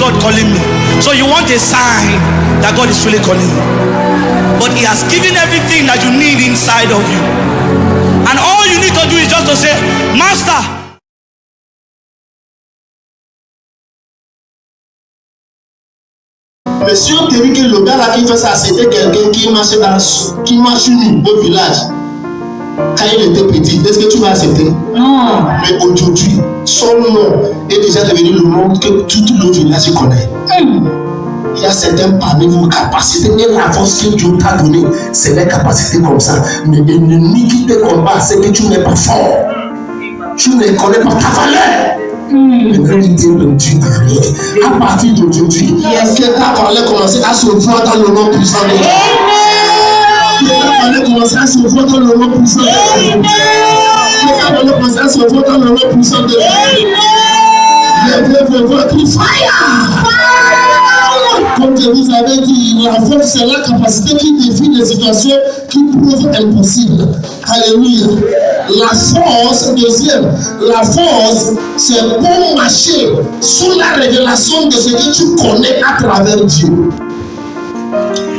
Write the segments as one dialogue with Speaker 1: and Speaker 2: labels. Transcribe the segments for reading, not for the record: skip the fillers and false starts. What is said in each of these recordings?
Speaker 1: God calling me? So you want a sign that God is really calling you. But He has given everything that you need inside of you. And all you need to do is just to say, Master.
Speaker 2: Monsieur te dit que le gars là qui fait ça, c'était quelqu'un qui marchait au village. Quand il était petit, est-ce que tu vas accepter?
Speaker 3: Non.
Speaker 2: Mais aujourd'hui, son nom est déjà devenu le nom que tout le village connaît. Il y a certaines parmi vos capacités et la force que Dieu t'a donnée, c'est des capacités comme ça. Mais l'ennemi qui te combat, c'est que tu n'es pas fort. Tu ne connais pas ta valeur. La vérité de Dieu à partir d'aujourd'hui, que ta valeur commence à se voir dans le nom puissant de Dieu. Que ta valeur commence à se voir dans le nom puissant de Dieu. Que ta valeur commence à se voir dans le nom puissant de Dieu. Lève votre fire. Comme je vous avais dit, la force c'est la capacité qui défie les situations qui prouvent impossibles. Alléluia. La force, deuxième, la force c'est pour marcher sous la révélation de ce que tu connais à travers Dieu.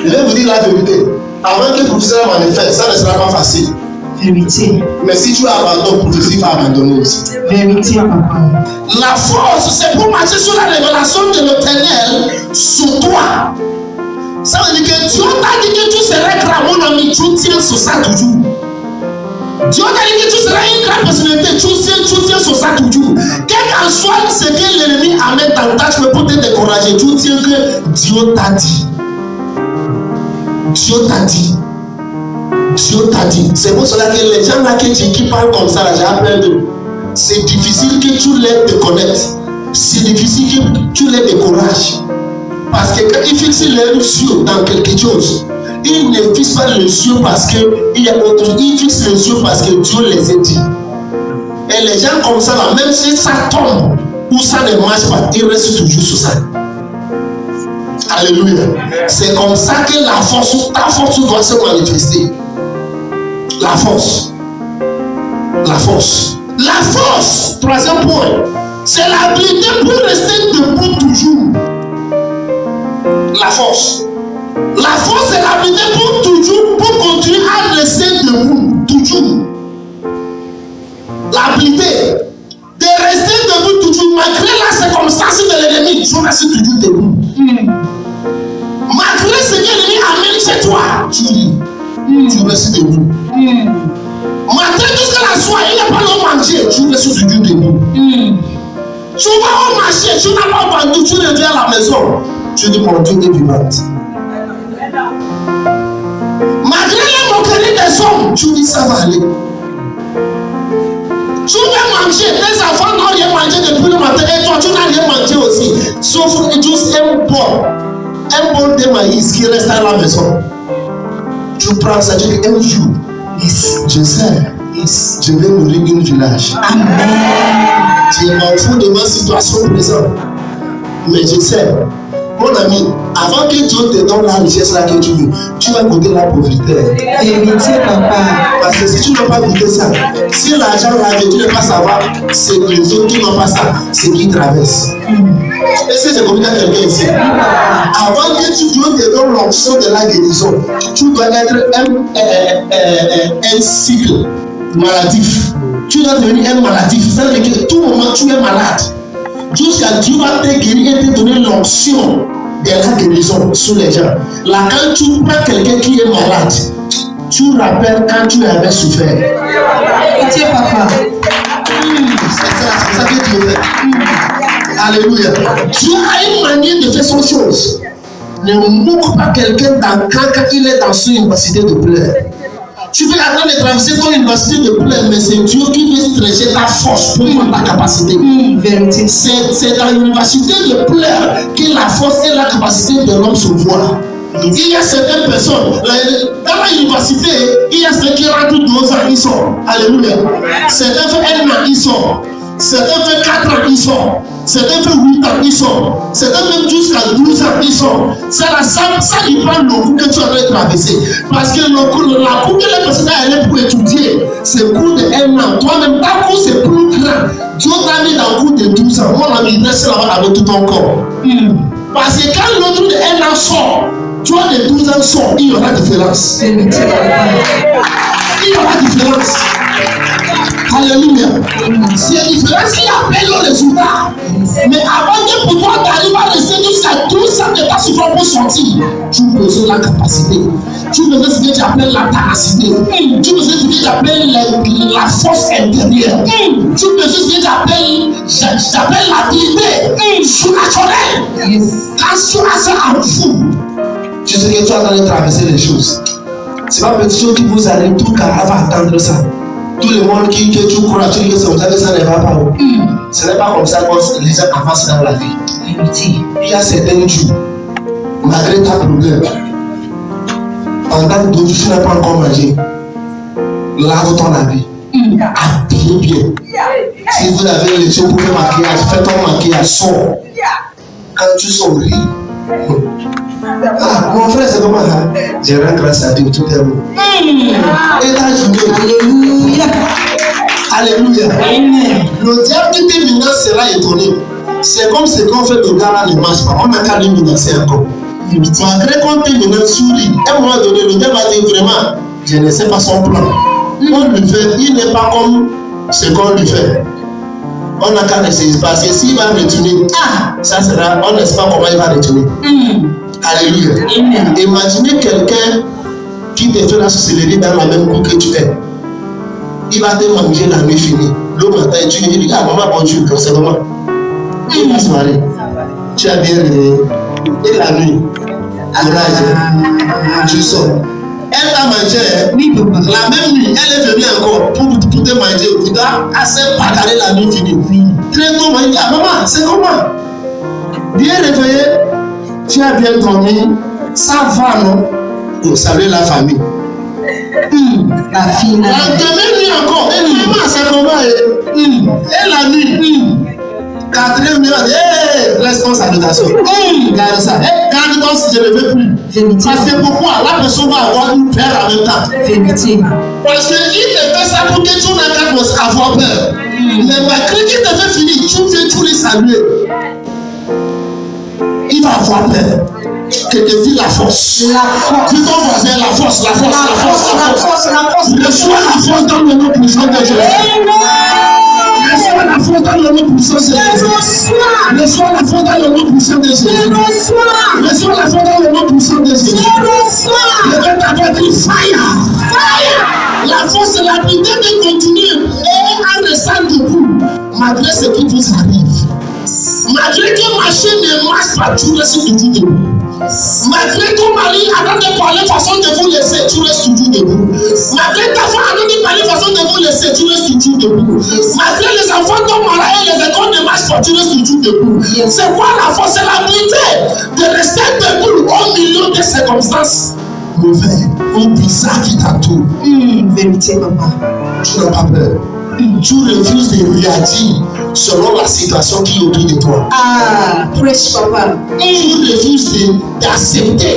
Speaker 2: Je vais vous dire la vérité. Avant que tout cela manifeste, ça ne sera pas facile.
Speaker 3: Vérité.
Speaker 2: Mais si tu abandonnes, prophétie va abandonner aussi.
Speaker 3: Vérité, papa.
Speaker 2: La force, c'est pour marcher sur la révélation de l'Éternel sur toi. Ça veut dire que Dieu t'a dit que tu serais grand, mon ami, tu tiens sur ça toujours. Dieu t'a dit que tu seras une grande personnalité, tu tiens sur ça toujours. Quel qu'en soit ce que l'ennemi amène dans ta tâche pour te décourager, tu tiens que Dieu t'a dit. Dieu t'a dit. Dieu t'a dit. C'est pour cela que les gens là qui parlent comme ça, j'ai appris d'eux. C'est difficile que tu les déconnectes. C'est difficile que tu les décourages. Parce que quand ils fixent leurs yeux dans quelque chose, ils ne fixent pas les yeux parce qu'il y a autre chose. Ils fixent les yeux parce que Dieu les a dit. Et les gens comme ça, là, même si ça tombe ou ça ne marche pas, ils restent toujours sur ça. Alléluia. C'est comme ça que la force, ta force doit se manifester. La force. La force. La force, troisième point, c'est l'habilité pour rester debout toujours. La force. La force, c'est l'habilité pour toujours, pour continuer à rester debout, toujours. L'habilité de rester debout toujours, malgré la circonstance de l'ennemi, tu restes toujours debout. Malgré ce que l'ennemi amène chez toi, tu restes debout. Malgré tout ce que la soie, il n'y a pas de manger, tu restes toujours debout. Tu vas au marché, tu n'as pas vendu, tu reviens à la maison. Tu dis mon Dieu est vivante. Malgré les moqueries des hommes, tu dis ça va aller. Tu vas manger, tes enfants n'ont rien mangé depuis le matin et toi tu n'as rien mangé aussi. Sauf juste un bol de maïs qui reste à la maison. Tu prends ça, tu dis un jour, je sais, je vais nourrir une village.
Speaker 3: Amen.
Speaker 2: Tu m'en fous de ma situation présente. Mais je sais, mon ami, avant que Dieu te donne la richesse là que tu veux, tu vas goûter la pauvreté.
Speaker 3: Vérité, papa.
Speaker 2: Parce que si tu n'as pas goûté ça, si l'argent là, tu ne vas pas savoir, c'est les autres qui n'ont pas ça, c'est qui traversent. Est-ce que j'ai compris à quelqu'un ici? Avant que Dieu te donne l'onction de la guérison, tu dois être un cycle maladif. Tu dois devenir un maladif. Ça veut dire que tout moment tu es malade. Jusqu'à Dieu va te guérir et te donner l'onction de la guérison sur les gens. Là, quand tu prends quelqu'un qui est malade, tu rappelles quand tu avais souffert.
Speaker 3: Vérité, papa.
Speaker 2: C'est ça que Dieu fait. Alléluia. Dieu a une manière de faire son chose. Ne moque pas quelqu'un quand il est dans son université de pleurs. Tu peux attendre de traverser ton université de pleurs, mais c'est Dieu qui veut stretcher ta force pour ta capacité.
Speaker 3: Vérité.
Speaker 2: C'est dans l'université de pleurs que la force et la capacité de l'homme se voient. Il y a certaines personnes, dans l'université, il y a ceux qui rentrent 2 ans, ils sont. Alléluia. Certains font 1 an, ils sont. Certains font 4 ans, ils sont. Certains font 8 ans, ils sont. Certains même jusqu'à 12 ans, ils sont. Ça dépend le cours que tu as traversé. Parce que la cours que les personnes allaient pour étudier, c'est le cours de 1 an. Toi-même, ta cours c'est plus grand Dieu t'a mis dans le coup de 12 ans. Mon ami, reste là-bas avec tout ton corps. Parce que quand l'autre de 1 an sort, toi de 12 ans sort, il y aura différence.
Speaker 3: Vérité, papa.
Speaker 2: Il y aura différence. Alléluia. C'est différence qui appelle le résultat. Mais avant que pour toi d'arriver à rester jusqu'à 12 ans de ta souffrance pour sortir, tu besoin de la capacité. Tu besoin de ce que tu appelles la tenacité. Tu besoin de ce que tu appelles la force intérieure. Tu besoin de ce que tu appelles l'habilité surnaturelle.
Speaker 3: Yes.
Speaker 2: Quand tu as ça en fou, tu sais que tu es en train de traverser les choses. C'est pas petite chose qui vous arrive, tout le cas va attendre ça. Tout le monde que tu crois, tu dis que c'est comme ça que ça ne va pas. Ce n'est pas comme ça que les gens avancent dans la vie.
Speaker 3: Vérité.
Speaker 2: Il y a certains jours, malgré ta problème, en tant que tu n'as pas encore mangé, lave ton habit. Habillez bien. Si vous avez les choses pour faire maquillage, fais ton maquillage, sors. Quand tu souris, ah, mon frère, c'est comment ça? Je rends grâce à Dieu, tout est bon. Et ta journée.
Speaker 3: Alléluia.
Speaker 2: Alléluia.
Speaker 3: Amen.
Speaker 2: Le diable qui te menace sera étonné. C'est comme ce qu'on fait, le gars là ne marche pas. On n'a qu'à lui menacer encore. Malgré qu'on te menace, souris. À un moment donné, le diable va dire vraiment, je ne sais pas son plan. On lui fait, il n'est pas comme ce qu'on lui fait. On n'a qu'à laisser parce que s'il va retourner, ça sera, on ne sait pas comment il va retourner. Alléluia.
Speaker 3: Amen.
Speaker 2: Imaginez quelqu'un qui te fait la sorcellerie dans la même cour que tu es. Il va te manger la nuit finie. Le matin, tu lui dis, ah maman, bonjour, c'est maman. Il va se marier. Tu as bien réveillé. Et la nuit, courage, tu sors. Elle t'a mangé.
Speaker 3: Oui, papa.
Speaker 2: La même nuit, elle est venue encore pour te manger. Tu dois assez bagarrer la nuit finie. Très tôt, elle dit, ah maman, c'est comment? Bien réveillé, tu as bien dormi, ça va, non? Vous savez la famille.
Speaker 3: La fille.
Speaker 2: La deuxième nuit encore, et maman, c'est comment? Et la nuit, 4e nuit, hé, laisse ton salutation. Garde ça. Garde ton si je ne veux plus.
Speaker 3: Vérité.
Speaker 2: Parce que pourquoi? La personne va avoir une peur en même temps.
Speaker 3: Vérité.
Speaker 2: Parce qu'il te fait ça pour que tu n'aies qu'à avoir peur. Mais malgré qu'il te fait finir, tu viens tous les saluer. Il va avoir peur. Que te dit la force.
Speaker 3: La force.
Speaker 2: Dis ton voisin, la force, la force, la force, la force.
Speaker 3: La force.
Speaker 2: Reçois la force dans le nom puissant de Jésus. Reçois la force dans le nom puissant de Jésus. Reçois la force dans le nom puissant de Jésus. Reçois la force dans le nom puissant de Jésus. Le Père t'avait dit fire. Fire. La force, c'est l'habilité de continuer et en restant debout, malgré ce qui vous arrive. Malgré que ma chaîne ne marche pas, tu restes toujours debout. Malgré ton mari attend de parler façon de vous laisser, tu restes toujours debout. Malgré ta femme attend de parler façon de vous laisser, tu restes toujours debout. Malgré les enfants tombent malades et les écoles ne marchent pas, tu restes toujours debout. C'est quoi la force? C'est l'habilité de rester debout au milieu des circonstances mauvaises ou bizarres qui t'entourent.
Speaker 3: Vérité, papa.
Speaker 2: Tu n'as pas peur. Tu refuses de réagir selon la situation qui est autour de toi.
Speaker 3: Ah, prêche, papa.
Speaker 2: Tu refuses d'accepter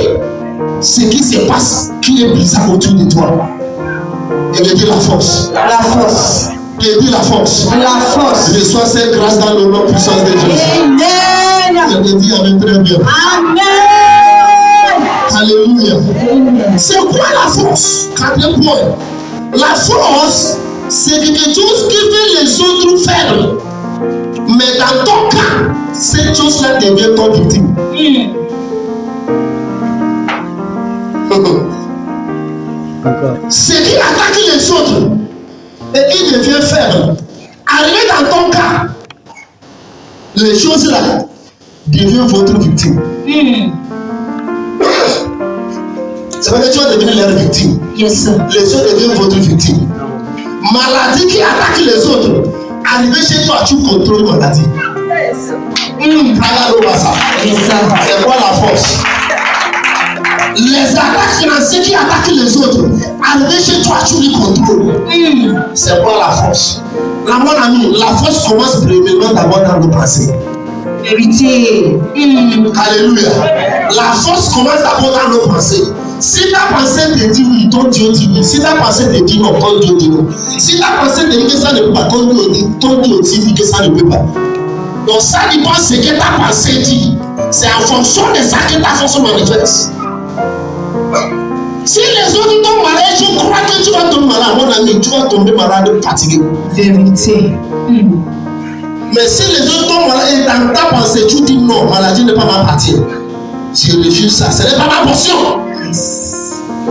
Speaker 2: ce qui se passe qui est bizarre autour de toi. Et de dire la force.
Speaker 3: La force.
Speaker 2: Et dire la force.
Speaker 3: La force.
Speaker 2: Reçois cette grâce dans le nom puissant de Jésus.
Speaker 3: Amen.
Speaker 2: Je te dis avec très bien.
Speaker 3: Amen.
Speaker 2: Alléluia. C'est quoi la force? 4e point. La force, c'est quelque chose qui fait les autres faire. Mais dans ton cas, cette chose-là devient ton victime. Ce qui attaque les autres et il devient faible. Arrivé dans ton cas, les choses-là deviennent votre victime. C'est vrai que tu vas devenir leur victime.
Speaker 3: Yes.
Speaker 2: Les autres deviennent votre victime. Maladie qui attaque les autres. Arrivé chez toi, tu contrôles la maladie. C'est quoi la force? Les attaques financières qui attaquent les autres. Arrivé chez toi, tu les contrôles. C'est quoi la force? Là, mon ami, la force commence premièrement d'abord dans le passé.
Speaker 3: Vérité.
Speaker 2: Alléluia. La force commence d'abord dans nos pensées. Si ta pensée te dit oui, ton Dieu dit oui. Si ta pensée te dit non, ton Dieu dit non. Si ta pensée te dit que ça ne peut pas, ton Dieu aussi dit que ça ne peut pas. Donc ça dépend de ce que ta pensée dit. C'est en fonction de ça que ta force manifeste. Si les autres tombent malades, je crois que tu vas tomber malade. Mon ami, tu vas tomber malade fatigué.
Speaker 3: Vérité.
Speaker 2: Mais si les autres tombent malades et dans ta pensée, tu dis non, maladie n'est pas ma partie. Je refuse ça, ce n'est pas ma portion.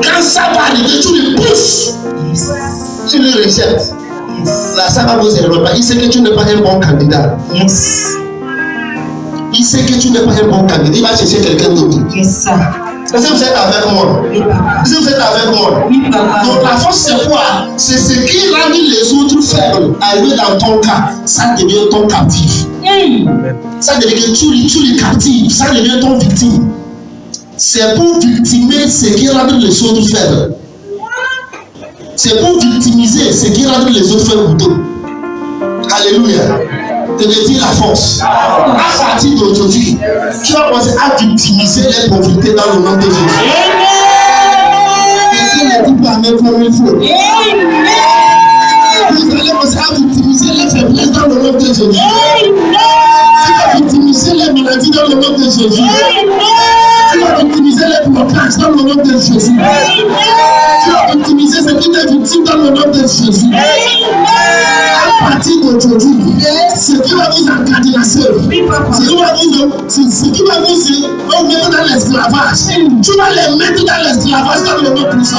Speaker 2: Quand ça va arriver, tu le pousses. Tu le rejettes. Là, ça va vous énerver. Il sait que tu n'es pas un bon candidat. Il sait que tu n'es pas un bon candidat. Il va chercher quelqu'un d'autre.
Speaker 3: C'est ça.
Speaker 2: Est-ce que vous êtes avec moi?
Speaker 3: Oui, papa.
Speaker 2: Est-ce que vous êtes avec moi?
Speaker 3: Oui, papa.
Speaker 2: Donc la force c'est quoi? C'est ce qui rend les autres faibles. Arrivé dans ton cas, ça devient ton captif. Ça devient que tu les captives. Ça devient ton victime. C'est pour victimer ce qui rend les autres faibles. C'est pour victimiser ce qui rend les autres faibles. Alléluia. Te dire la force. À partir d'aujourd'hui, tu vas commencer à victimiser les pauvretés dans le nom de Jésus. Et il ne dit pas même comme il faut. Vous allez commencer à victimiser les faiblesses dans le nom de Jésus. Tu vas victimiser les maladies dans le nom de Jésus. Tu vas victimiser les blocages dans le nom de Jésus. Tu vas victimiser ce qui est victime dans le nom de Jésus. À partir d'aujourd'hui, ce qui va vous encadrer, ce qui va vous mettre dans l'esclavage, tu vas les mettre dans l'esclavage dans le nom de Jésus.